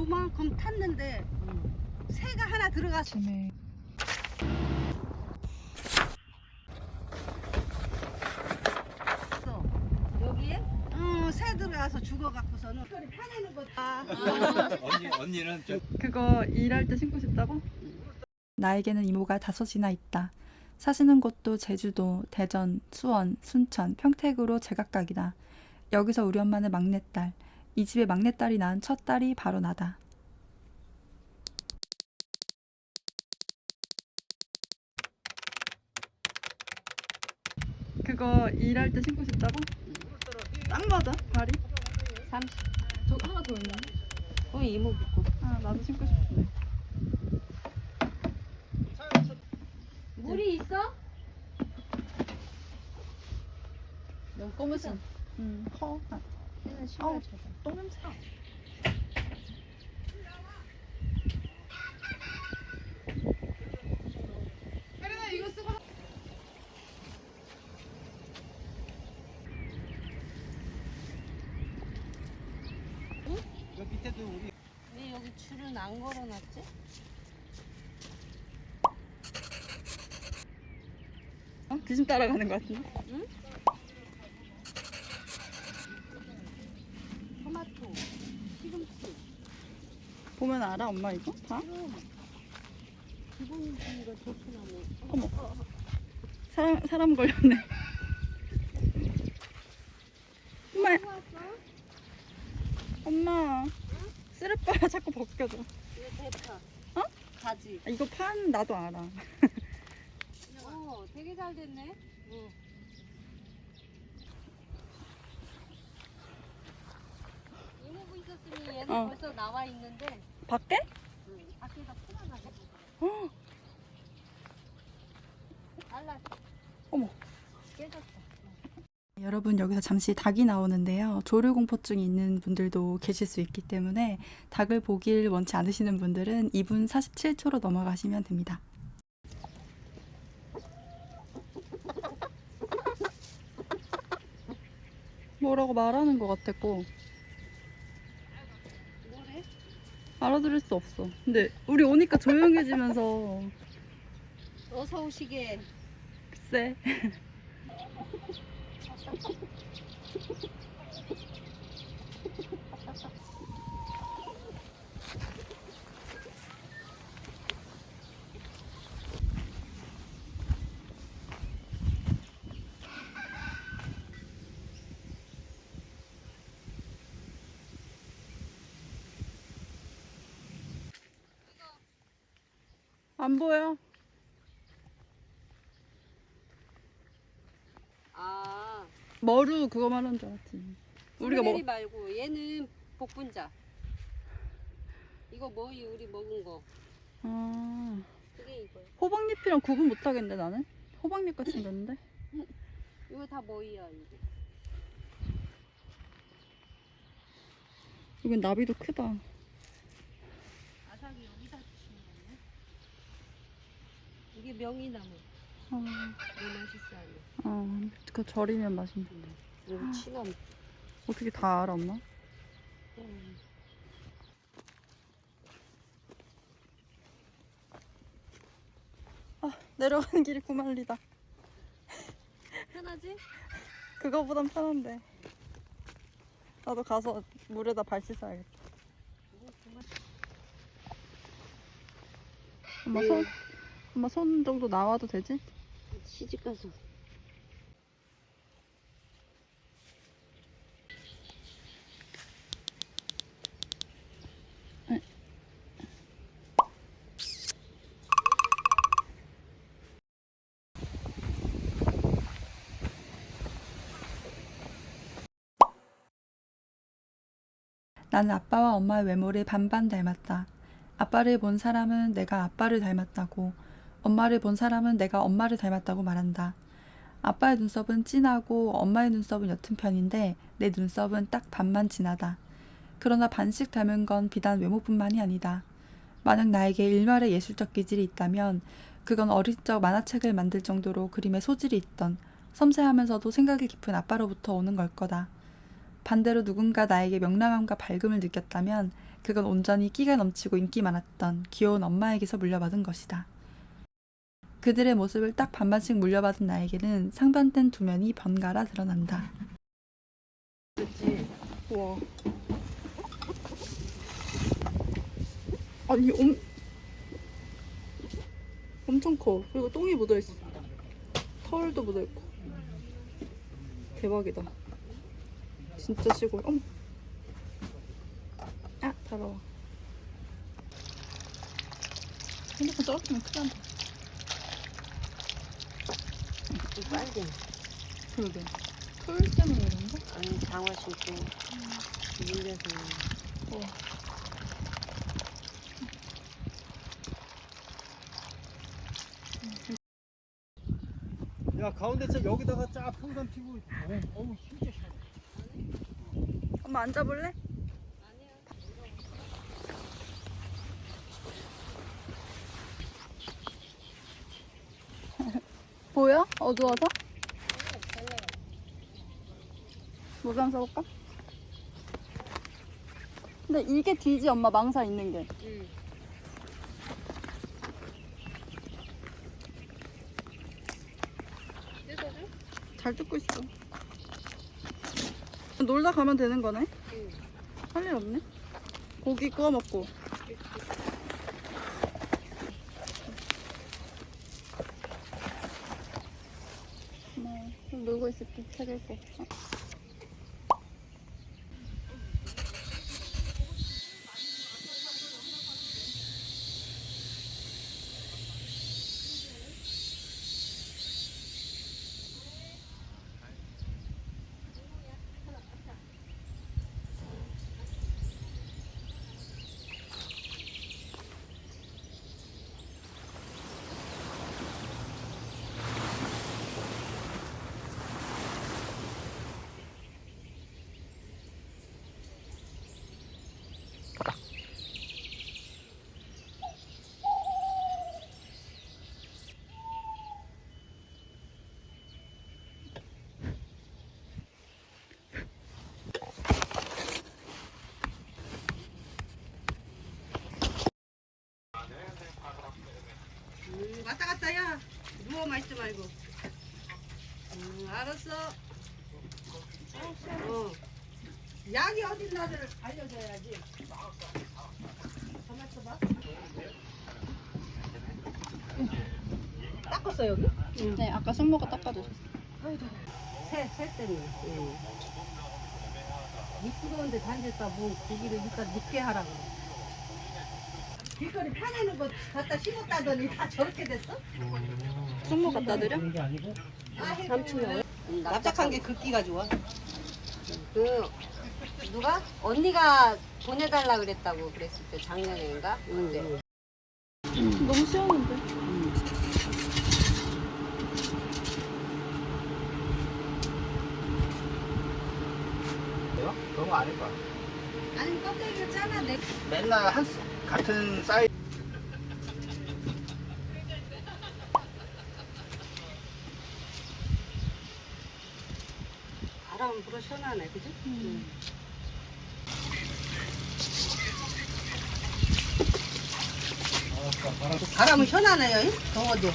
요만큼 탔는데 새가 하나 들어갔어. 네. 여기에? 새 들어가서 죽어갖고서는 파내는 거다. 언니는 저 그거 일할 때 신고 싶다고? 나에게는 이모가 5이나 있다. 사시는 곳도 제주도, 대전, 수원, 순천, 평택으로 제각각이다. 여기서 우리 엄마는 막내딸. 이 집의 막내딸이 낳은 첫 딸이 바로 나다. 그거 일할 때 신고 싶다고? 딱 맞아, 발이. 30. 저 하나 더 있나? 이모 붙고. 아, 나도 신고 싶은데. 물이 있어? 너무 검으신. 커. 얘는 아우, 똥 냄새. 저 밑에도 우리 왜 여기 줄은 안 걸어놨지? 귀신 따라가는 것 같은데? 응? 토마토, 시금치. 보면 알아, 엄마 이거? 다? 그럼 기본이가 좋긴 하네. 어머. 사람 걸렸네. 엄마, 엄마. 쓰레빠 자꾸 벗겨져. 이거 대파. 어? 가지. 아, 이거 판 나도 알아. 되게 잘 됐네. 이모부 있었으니 얘는 어. 벌써 나와 있는데 밖에? 밖에서 풀어가지고 어, 알라 어머. 깨졌어. 여러분 여기서 잠시 닭이 나오는데요. 조류공포증이 있는 분들도 계실 수 있기 때문에 닭을 보길 원치 않으시는 분들은 2분 47초로 넘어가시면 됩니다. 뭐라고 말하는 것 같았고 뭐래? 알아들을 수 없어. 근데 우리 오니까 조용해지면서 어서 오시게. 글쎄. 안 보여. 아, 머루 그거 말하는 줄 알았지. 우리가 블루베리 말고 얘는 복분자. 이거 뭐이 우리 먹은 거. 아, 그게 이거야. 호박잎이랑 구분 못 하겠는데 나는? 호박잎 같이 생겼는데? 이거 다 뭐이야 이게. 이건 나비도 크다. 아삭이 여기다 주시는 거네. 이게 명이나무. 아, 이거 맛있어 아니. 그거 절이면 맛있는데. 여기 치나무. 어떻게 다 알아, 엄마? 내려가는 길이 구말리다. 편하지? 그거보단 편한데. 나도 가서 물에다 발 씻어야겠다. 엄마 네. 엄마 손 정도 나와도 되지? 시집 가서. 나는 아빠와 엄마의 외모를 반반 닮았다. 아빠를 본 사람은 내가 아빠를 닮았다고, 엄마를 본 사람은 내가 엄마를 닮았다고 말한다. 아빠의 눈썹은 진하고 엄마의 눈썹은 옅은 편인데 내 눈썹은 딱 반만 진하다. 그러나 반씩 닮은 건 비단 외모뿐만이 아니다. 만약 나에게 일말의 예술적 기질이 있다면 그건 어릴 적 만화책을 만들 정도로 그림에 소질이 있던 섬세하면서도 생각이 깊은 아빠로부터 오는 걸 거다. 반대로 누군가 나에게 명랑함과 밝음을 느꼈다면 그건 온전히 끼가 넘치고 인기 많았던 귀여운 엄마에게서 물려받은 것이다. 그들의 모습을 딱 반반씩 물려받은 나에게는 상반된 두 면이 번갈아 드러난다. 그렇지. 우와. 아니 엄청 커. 그리고 똥이 묻어있어. 털도 묻어있고. 대박이다. 진짜 시골. 어머. 아, 더러워. 핸드폰 떨어뜨리면 큰일 난다. 이 빨개. 그러게. 털 때문에 그런가? 아니 장화 신고 물려서. 우와. 야 가운데 저 여기다가 쫙 풍선 피고. 어우 진짜 시원해. 엄마 앉아볼래? 보여? 어두워서? 모자 써볼까? 근데 이게 뒤지 엄마 망사 있는 게. 응. 뜯어줘? 잘 뜯고 있어. 놀다 가면 되는 거네? 응. 할 일 없네. 고기 구워 먹고. 좀 놀고 있을게. 책 읽고. 왔다 갔다 야. 누워만 있지 말고. 알았어. 약이 어딨나를 알려줘야지. 가만 있어봐. 닦았어 여기? 네, 아까 숙모가 닦아주셨어. 새 때문에. 미끄러운데 다녔다 뭐 고기를 일단 늦게 하라고. 길거리 파내는 거 갖다 심었다더니 다 저렇게 됐어? 숙모 갖다 드려? 삼촌이 납작한 게 긁기가 좋아. 그 누가 언니가 보내달라 그랬다고 그랬을 때 작년인가? 언제? 너무 시원한데? 내가 그런 거 안 해봐. 아니 껍데기가 짜나 내. 맨날 같은 사이즈. 바람 불어 시원하네, 그지? 바람은 시원하네요, 이? 더워도.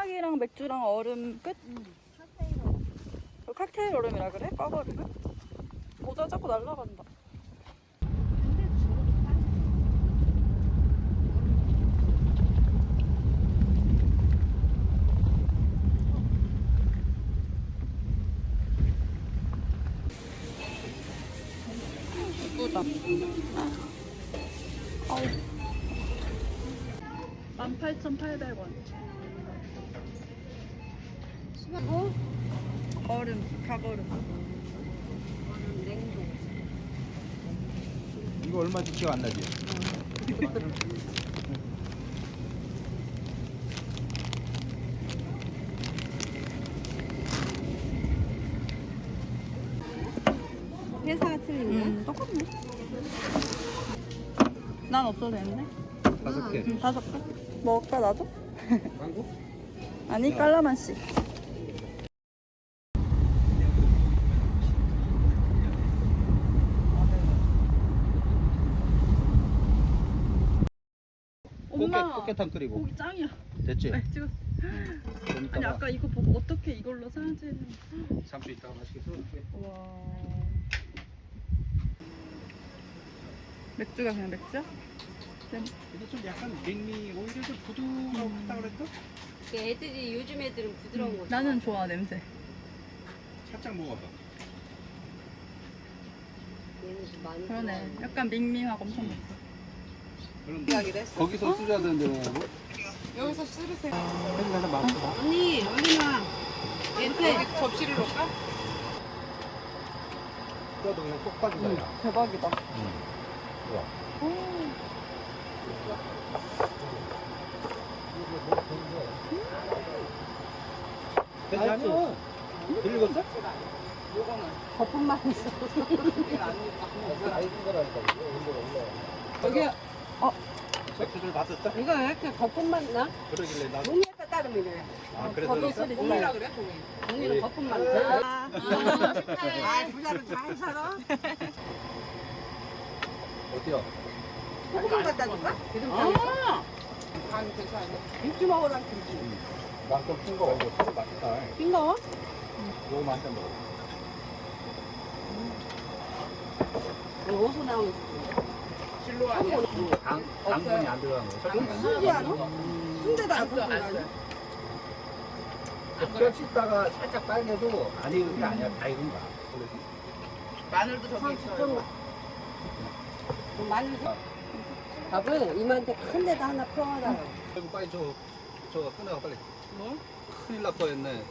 사이랑 맥주랑 얼음 끝? 이거 칵테일 얼음이라 그래? 꽉 얼음은? 모자 자꾸 날라간다. 예쁘다. 아우. 18,800원. 수박고 얼음, 닭얼음. 냉동. 이거 얼마인지 기억 안 나지? 회사가 틀린데? 똑같네. 난 없어도 되는데? 5개. 5개? 먹을까, 나도? 망고? 아니, 깔라만씨. 엄마, 꽃게탕 끓이고. 고기 짱이야. 됐지? 네, 찍었어. 좀 아니, 이따가 아까 이거 보고 어떻게 이걸로 사야지. 삼수 이따가 맛있게 썰어줄게. 와. 맥주가 그냥 맥주야? 네. 근데 좀 약간 백미 오히려 좀 부드럽다 그랬어? 애들이 요즘 애들은 부드러운 거. 나는 좋아, 냄새. 살짝 먹어봐. 얘네들 많이. 그러네. 좋아하는 약간 밍밍하고 엄청 맛있어. 그럼 거기서 쓰셔야 되는데 뭐? 여기서 쓰르세요. 해주 하나 맛있어. 언니 얼른 와. 여기 접시를 놓을까? 뼈도 그냥 쏙 빠진다. 야. 대박이다. 좋아. 됐지 아니야? 들리겠어? 거품만 있어. 여기요. 맥주를 마셨어? 이거 왜 이렇게 거품만 나? 그러길래 나도. 종이에 따르면 이래. 아 그래서 그랬어? 종이라 그래, 종이. 종이는 거품만 나. 아, 부자는 잘 살아. 어때요? 소금 갖다 줄까? 아, 간 괜찮아. 김치 먹으랑 김치. 난좀 싱거워. 이거 소금 맛있다. 싱거워? 너무 한잔 먹어. 이거 어디서 나온 진로 아니야? 당분이 안 들어간 거. 설탕 순지 알아? 순대다 안 써, 안 써. 뼈 씹다가 살짝 빨개도 안 익은 게 아니야. 다 익은 거야. 마늘도 저기 있어요. 마늘. 밥을 이모한테 큰 데다 하나 퍼와달라. 그리고 빨리 저거 끊어가 빨리. 뭐? 큰일 날 뻔했네.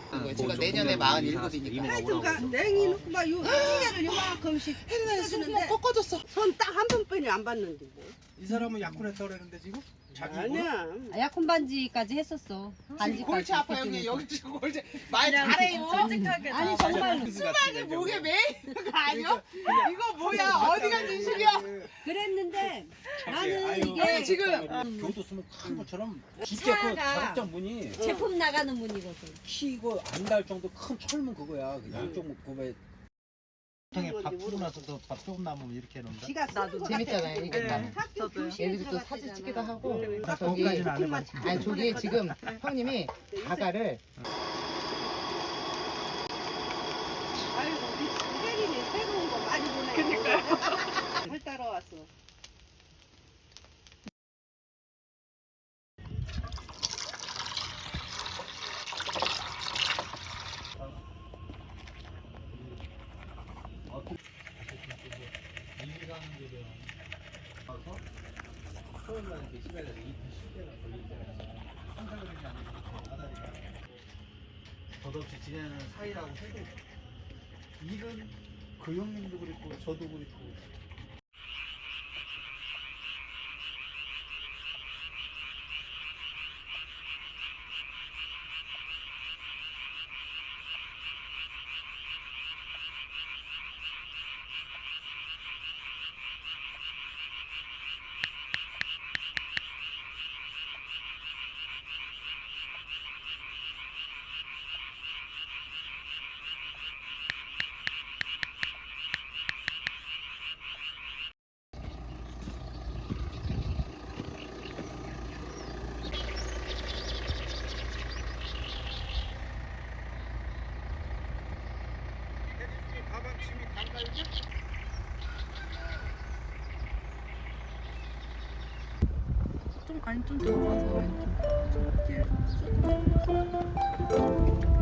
이거 제가 내년에 47이니까. 하여튼가 냉이 넣고 막 찌개를 요만큼씩 해주는데 꺾어졌어. 손 딱 한 번뿐이 안 봤는데 뭐. 이 사람은 약혼했다 그랬는데 지금? 자기 아니야. 약혼 반지까지 했었어. 지금 골치 아파 여기 지금 골치 말 잘해요. 솔직하게. 아니 정말로 수박이 목에 매 있는 거 아니야? 이거 뭐야? 어디가 진실이야? 그랬는데 나는 아유, 이게 아니, 지금 교도 쓰면 큰 것처럼 진짜 그 차가 작업장 문이 제품 나가는 문이거든. 키고 안 닿을 정도 큰 철문 그거야. 그 양쪽 그거에 통에 밥 주고 나서도 밥 조금 남으면 이렇게 해놓는다. 지가 나도 재밌잖아요, 이게. 네, 학교 저도요. 교실에 애들이 또 들어갔대잖아. 사진 찍기도 하고. 딱 저기 거기까지는 안 해봤지. 아니 저기 지금 형님이 자가를 아이고 우리 수백이네 새로운 거 많이 보내. 그니까요. 잘 따라왔어. 처음에는 이렇게 시간에서 20대가 걸리잖아요. 항상 그러지 않고 바다리가 덧없이 지내는 사이라고 해도 일은 그 형님도 그렇고 저도 그렇고 좀 아니 좀 들어가서 왼쪽 길 쭉.